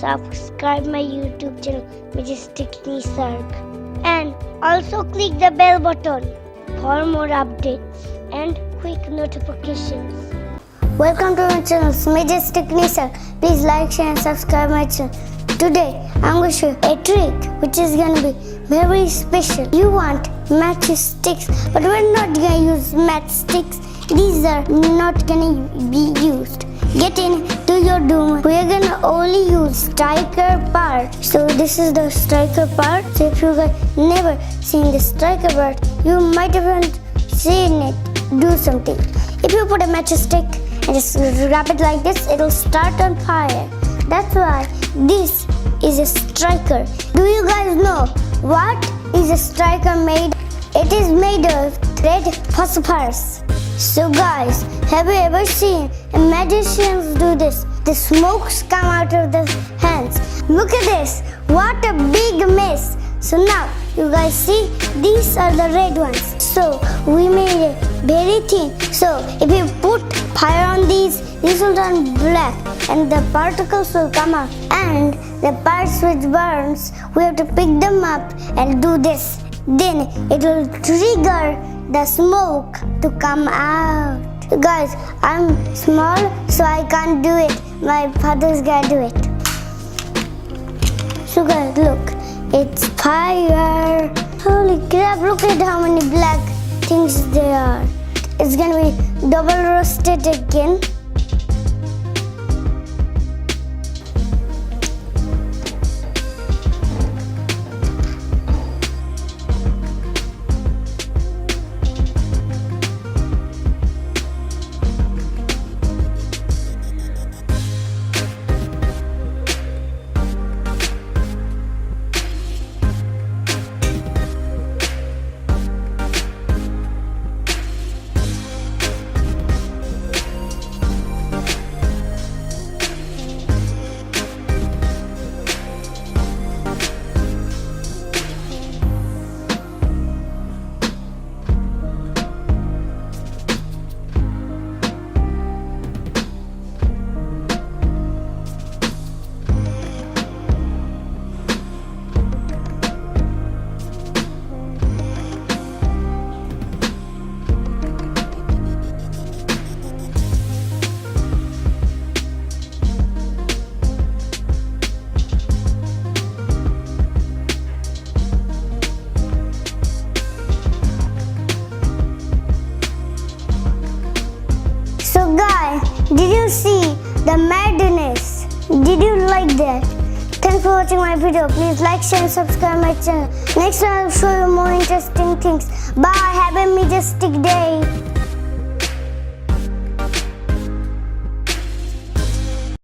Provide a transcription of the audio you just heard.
subscribe my YouTube channel Majestic NISARG and also click the bell button for more updates and quick notifications. Welcome to my channel Majestic NISARG. Please like, share and subscribe my channel. Today I'm going to show you a trick which is going to be very special. You want matchsticks, but we're not going to use matchsticks. These are not going to be used. Get into your doom. We're going to only use striker part. So this is the striker part. So if you guys never seen the striker part, you might have seen it do something. If you put a matchstick and just wrap it like this, it will start on fire. That's why this is a striker. Do you guys know what is a striker made? It is made of red phosphorus. So guys, have you ever seen magicians do this? The smokes come out of their hands. Look at this. What a big mess. So now you guys see, these are the red ones. So we made it very thin. So if you put fire on these will turn black and the particles will come out. And the parts which burns, we have to pick them up and do this. Then it will trigger the smoke to come out. Guys, I'm small so I can't do it. My father's gonna do it. So guys, look, it's fire. Holy crap, look at how many black things there are. It's gonna be double roasted again. So guys, did you see the madness? Did you like that? Thanks for watching my video. Please like, share and subscribe my channel. Next time I'll show you more interesting things. Bye. Have a majestic day.